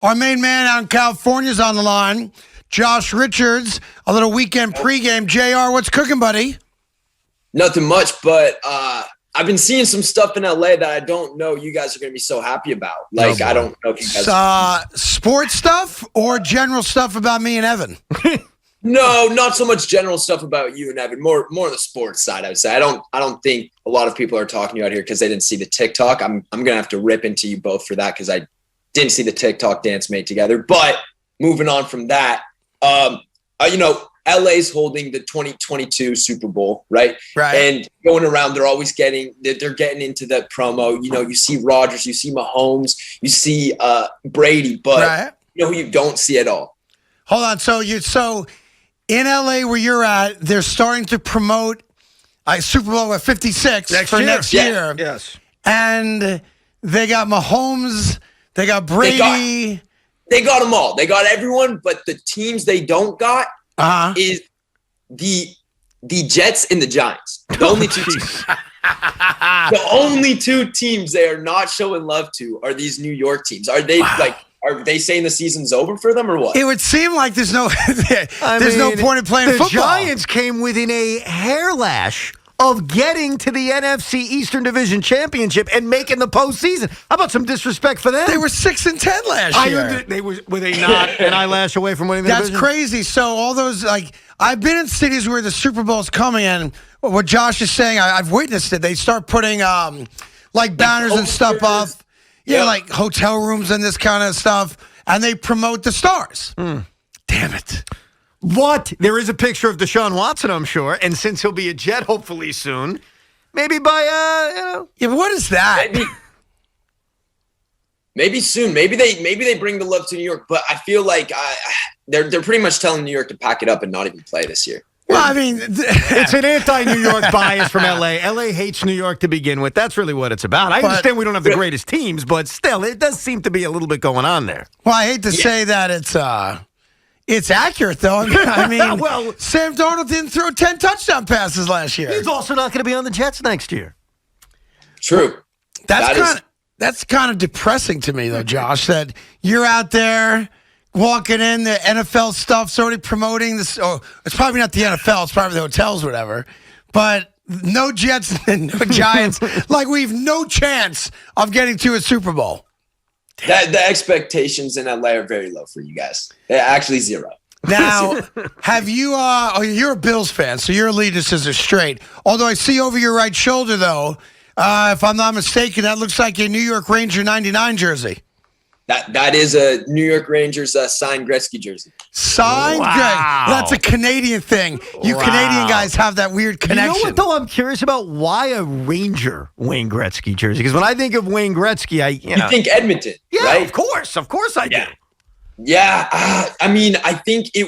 Our main man out in California is on the line. Josh Richards, a little weekend pregame. JR, what's cooking, buddy? Nothing much, but I've been seeing some stuff in LA that I don't know you guys are going to be so happy about. Like, I don't know if you guys... sports stuff or general stuff about me and Evan? No, not so much general stuff about you and Evan. More on the sports side, I would say. I don't think a lot of people are talking to you out here because they didn't see the TikTok. I'm going to have to rip into you both for that because I didn't see the TikTok dance made together. But moving on from that, LA's holding the 2022 Super Bowl, right? Right. And going around, they're getting into the promo. You know, you see Rodgers, you see Mahomes, you see Brady, but right. You know who you don't see at all? Hold on. So in LA where you're at, they're starting to promote Super Bowl at 56 next year. Yes. And they got Mahomes, they got Brady. They got them all. They got everyone, but the teams they don't got is the Jets and the Giants. The only two teams. The only two teams they are not showing love to are these New York teams. Are they Are they saying the season's over for them or what? It would seem like there's no point in playing football. The Giants came within a hair lash of getting to the NFC Eastern Division Championship and making the postseason. How about some disrespect for them? They were 6-10 last year. Were they not an eyelash away from winning the division? That's crazy. So all those, I've been in cities where the Super Bowl's coming, and what Josh is saying, I've witnessed it. They start putting banners and stuff up. Yeah, like hotel rooms and this kind of stuff, and they promote the stars. Damn it. What? There is a picture of Deshaun Watson, I'm sure, and since he'll be a Jet hopefully soon, maybe by, Yeah, but what is that? Maybe soon. Maybe they bring the love to New York, but I feel like they're pretty much telling New York to pack it up and not even play this year. Well, I mean, it's an anti-New York bias from L.A. L.A. hates New York to begin with. That's really what it's about. I understand we don't have the greatest teams, but still, it does seem to be a little bit going on there. Well, I hate to say that it's accurate, though. I mean, well, Sam Darnold didn't throw 10 touchdown passes last year. He's also not going to be on the Jets next year. True. That's kind of depressing to me, though, Josh, that you're out there walking in, the NFL stuff's already promoting this. Oh, it's probably not the NFL. It's probably the hotels, whatever. But no Jets and no Giants. We've no chance of getting to a Super Bowl. The expectations in LA are very low for you guys. They're actually zero. Now, have you, you're a Bills fan, so your allegiances are straight. Although I see over your right shoulder, though, if I'm not mistaken, that looks like a New York Ranger 99 jersey. That is a New York Rangers signed Gretzky jersey. Signed Gretzky. That's a Canadian thing. You Canadian guys have that weird connection. You know what, though? I'm curious about why a Ranger Wayne Gretzky jersey. Because when I think of Wayne Gretzky, You think Edmonton, yeah, right? Of course I do. Yeah, I mean, I think we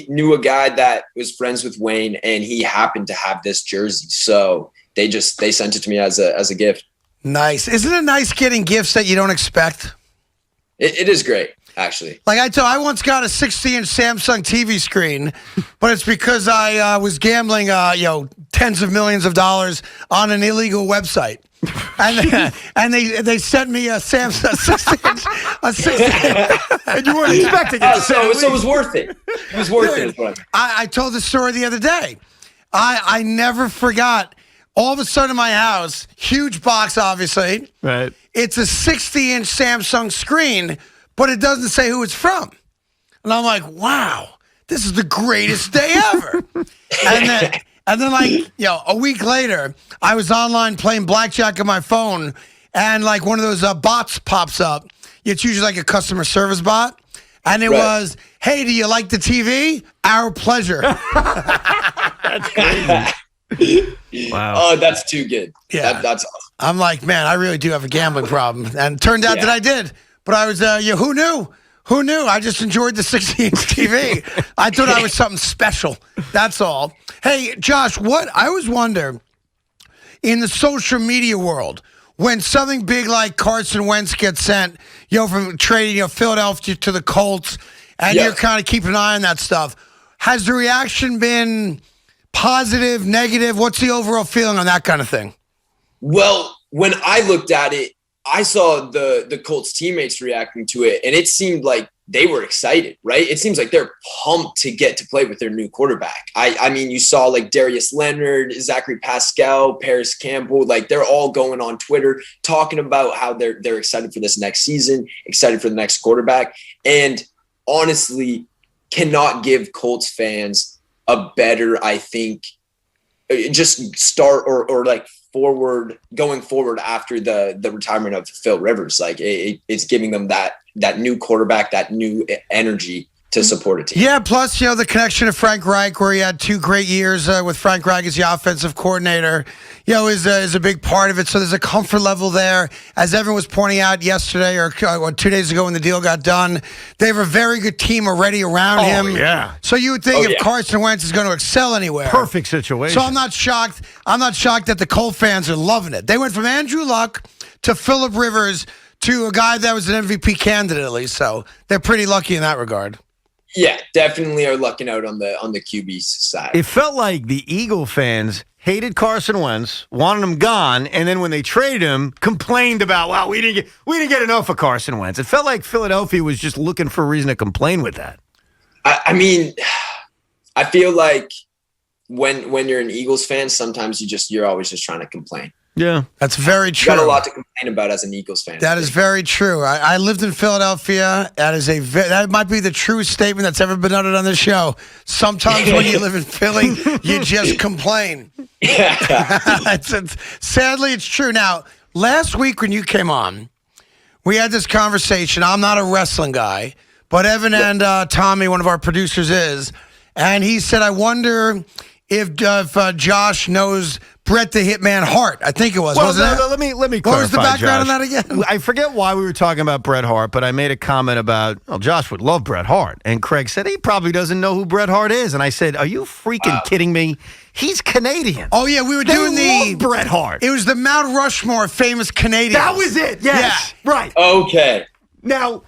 knew a guy that was friends with Wayne, and he happened to have this jersey. So they sent it to me as a gift. Nice. Isn't it nice getting gifts that you don't expect? It is great, actually. I once got a 60-inch Samsung TV screen, but it's because I was gambling, tens of millions of dollars on an illegal website. And they sent me a Samsung 60-inch. And you weren't expecting it. So it was worth it. It was worth it. I told the story the other day. I never forgot. All of a sudden in my house, huge box, obviously. Right. It's a 60-inch Samsung screen, but it doesn't say who it's from. And I'm like, wow, this is the greatest day ever. and then a week later, I was online playing blackjack on my phone, and one of those bots pops up. It's usually like a customer service bot. And it was, hey, do you like the TV? Our pleasure. That's crazy. Wow. Oh, that's too good. Yeah. That's awesome. I'm like, man, I really do have a gambling problem. And it turned out that I did. But I was, who knew? Who knew? I just enjoyed the 60-inch TV. I thought I was something special. That's all. Hey, Josh, I always wonder, in the social media world, when something big like Carson Wentz gets sent, from trading, Philadelphia to the Colts, and you're kind of keeping an eye on that stuff, has the reaction been positive, negative? What's the overall feeling on that kind of thing? Well, when I looked at it, I saw the Colts teammates reacting to it, and it seemed like they were excited, right? It seems like they're pumped to get to play with their new quarterback. I mean, you saw like Darius Leonard, Zachary Pascal, Paris Campbell, like they're all going on Twitter talking about how they're excited for this next season, excited for the next quarterback, and honestly cannot give Colts fans a better, I think, just start or like going forward after the retirement of Phil Rivers. Like it's giving them that new quarterback, that new energy to support a team. Yeah, plus, the connection to Frank Reich, where he had 2 great years with Frank Reich as the offensive coordinator, is a big part of it. So there's a comfort level there. As everyone was pointing out yesterday or 2 days ago when the deal got done, they have a very good team already around him. Yeah. So you would think if Carson Wentz is going to excel anywhere. Perfect situation. So I'm not shocked. I'm not shocked that the Colt fans are loving it. They went from Andrew Luck to Phillip Rivers to a guy that was an MVP candidate at least. So they're pretty lucky in that regard. Yeah, definitely are lucking out on the QB side. It felt like the Eagle fans hated Carson Wentz, wanted him gone, and then when they traded him, complained about, wow, we didn't get enough of Carson Wentz. It felt like Philadelphia was just looking for a reason to complain with that. I mean, I feel like when you're an Eagles fan, sometimes you're always just trying to complain. Yeah, that's very true. You got a lot to complain about as an Eagles fan. That is very true. I lived in Philadelphia. That might be the truest statement that's ever been uttered on this show. Sometimes when you live in Philly, you just complain. Yeah. Sadly, it's true. Now, last week when you came on, we had this conversation. I'm not a wrestling guy, but Evan and Tommy, one of our producers, is. And he said, I wonder if Josh knows Bret the Hitman Hart. I think it was. Well, wasn't it? Let me clarify, what was the background Josh. on that again? I forget why we were talking about Bret Hart, but I made a comment about, Josh would love Bret Hart. And Craig said he probably doesn't know who Bret Hart is. And I said, are you freaking kidding me? He's Canadian. Oh, yeah, we were doing love Bret Hart. It was the Mount Rushmore of famous Canadians. That was it. Yes. Yeah. Right. Okay. Now,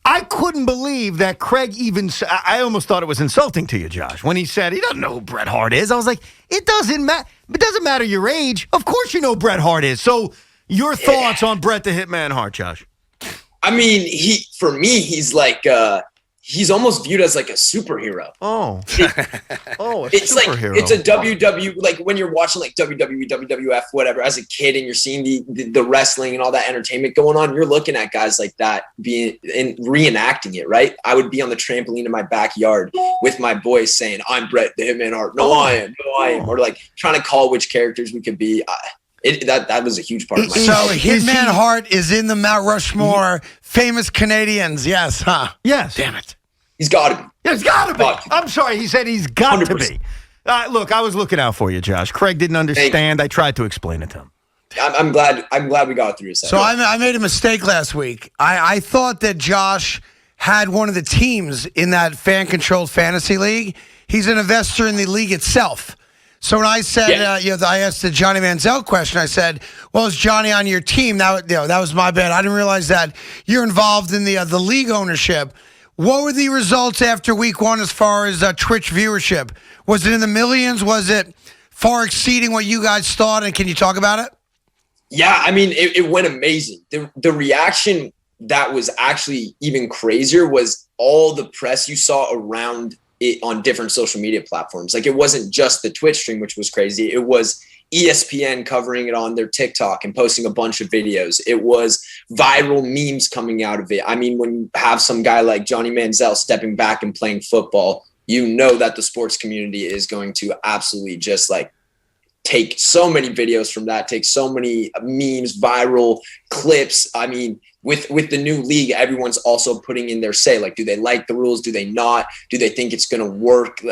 I couldn't believe that Craig even. I almost thought it was insulting to you, Josh, when he said he doesn't know who Bret Hart is. I was like, it doesn't matter. It doesn't matter your age. Of course you know who Bret Hart is. So, your thoughts on Bret the Hitman Hart, Josh? I mean, for me, he's like he's almost viewed as like a superhero. Oh, It's superhero. Like it's a WW, like when you're watching like WWE, WWF, whatever, as a kid, and you're seeing the wrestling and all that entertainment going on, you're looking at guys like that being and reenacting it, right? I would be on the trampoline in my backyard with my boys saying, "I'm Bret the Hitman Hart." No, I am, or like trying to call which characters we could be. That was a huge part of my So Hitman Hart is in the Mount Rushmore famous Canadians. Yes, huh? Yes. Damn it. He's got to be. Yeah, he's got to be. I'm sorry. He said he's got 100%. to be. Look, I was looking out for you, Josh. Craig didn't understand. I tried to explain it to him. I'm glad we got through this. So I made a mistake last week. I thought that Josh had one of the teams in that fan-controlled fantasy league. He's an investor in the league itself. So when I said, I asked the Johnny Manziel question, I said, well, is Johnny on your team? That was my bad. I didn't realize that you're involved in the league ownership. What were the results after week 1 as far as Twitch viewership? Was it in the millions? Was it far exceeding what you guys thought? And can you talk about it? Yeah, I mean, it went amazing. The reaction that was actually even crazier was all the press you saw around it on different social media platforms. Like, it wasn't just the Twitch stream, which was crazy. It was ESPN covering it on their TikTok and posting a bunch of videos. It was viral memes coming out of it. I mean, when you have some guy like Johnny Manziel stepping back and playing football, you know that the sports community is going to absolutely just like take so many videos from that, take so many memes, viral clips. I mean, with the new league, everyone's also putting in their say. Like, do they like the rules? Do they not? Do they think it's going to work?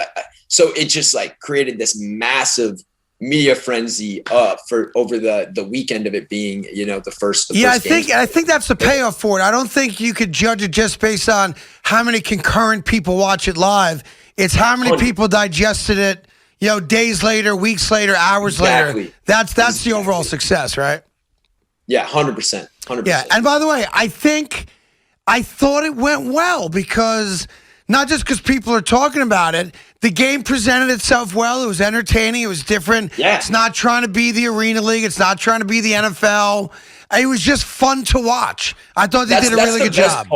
So it just like created this massive media frenzy for over the weekend of it being, the first. I think that's the payoff for it. I don't think you could judge it just based on how many concurrent people watch it live. It's how many people digested it, days later, weeks later, hours later. That's the overall success, right? Yeah, 100%. Yeah, and by the way, I thought it went well because Not just because people are talking about it. The game presented itself well. It was entertaining. It was different. Yeah. It's not trying to be the Arena League. It's not trying to be the NFL. It was just fun to watch. I thought they did a really good job.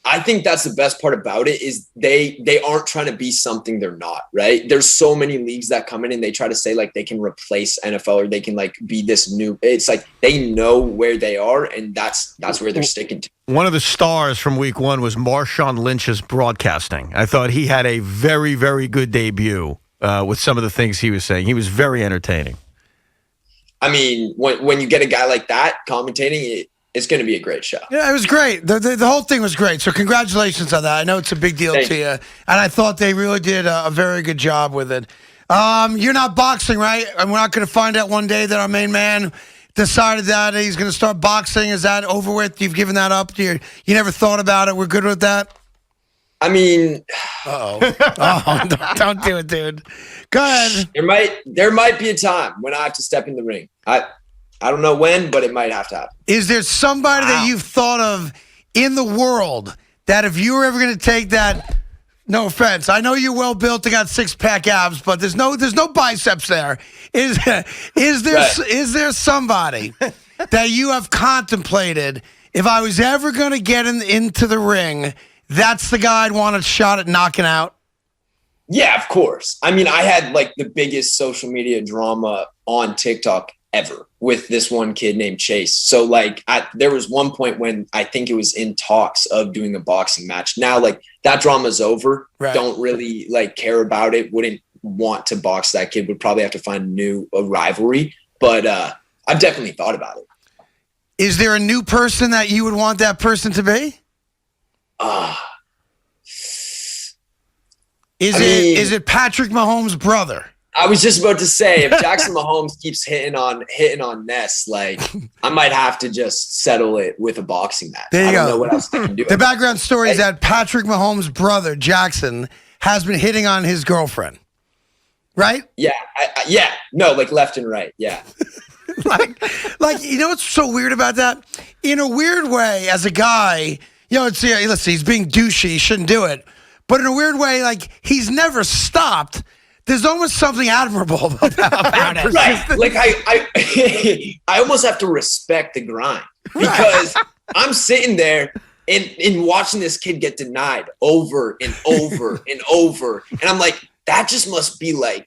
I think that's the best part about it is they aren't trying to be something they're not, right? There's so many leagues that come in and they try to say like they can replace NFL or they can like be this new. It's like they know where they are and that's where they're sticking to. One of the stars from week 1 was Marshawn Lynch's broadcasting. I thought he had a very, very good debut with some of the things he was saying. He was very entertaining. I mean, when you get a guy like that commentating, it's going to be a great show. Yeah, it was great. The whole thing was great. So congratulations on that. I know it's a big deal to you. And I thought they really did a very good job with it. You're not boxing, right? And we're not going to find out one day that our main man decided that he's going to start boxing. Is that over with? You've given that up? You never thought about it? We're good with that? I mean, don't do it, dude. Go ahead. There might be a time when I have to step in the ring. I don't know when, but it might have to happen. Is there somebody that you've thought of in the world that if you were ever going to take that, no offense, I know you're well built, and got 6-pack abs, but there's no biceps there. Is there somebody that you have contemplated, if I was ever going to get into the ring, that's the guy I'd want a shot at knocking out? Yeah, of course. I mean, I had like the biggest social media drama on TikTok ever with this one kid named Chase. So like there was one point when I think it was in talks of doing a boxing match. Now like that drama's over. Right. Don't really like care about it. Wouldn't want to box that kid. Would probably have to find a rivalry. But I've definitely thought about it. Is there a new person that you would want that person to be? Is it Patrick Mahomes' brother? I was just about to say, if Jackson Mahomes keeps hitting on Ness, like I might have to just settle it with a boxing match. There you go. I don't know what else I can do. The background story is that Patrick Mahomes' brother, Jackson, has been hitting on his girlfriend. Right? Yeah. No, like left and right. Yeah. like, you know what's so weird about that? In a weird way, as a guy, listen, he's being douchey. He shouldn't do it. But in a weird way, like, he's never stopped. There's almost something admirable about it. Right. Like I almost have to respect the grind because I'm sitting there and watching this kid get denied over and over and over. And I'm like, that just must be like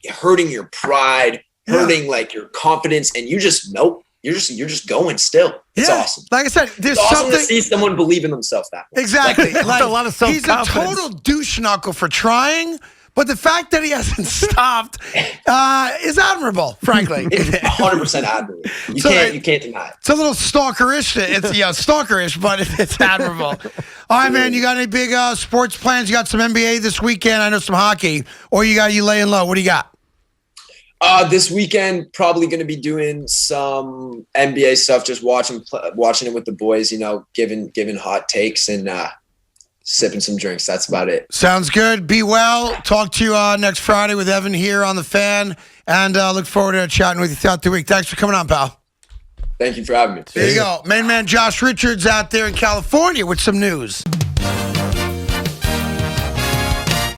hurting your pride, hurting like your confidence. And you just, nope. You're just going still. It's awesome. Like I said, there's it's something awesome to see someone believe in themselves that way. Exactly. Like, a lot of self-confidence. He's a total douche knuckle for trying. But the fact that he hasn't stopped is admirable, frankly. It's 100% admirable. You can't deny it. It's a little stalkerish. It's stalkerish, but it's admirable. All right, man. You got any big sports plans? You got some NBA this weekend? I know some hockey. Or you laying low? What do you got? This weekend, probably going to be doing some NBA stuff. Just watching it with the boys. Giving hot takes and. Sipping some drinks. That's about it. Sounds good. Be well. Talk to you next Friday with Evan here on the Fan. And look forward to chatting with you throughout the week. Thanks for coming on, pal. Thank you for having me. There you go. Main man Josh Richards out there in California with some news.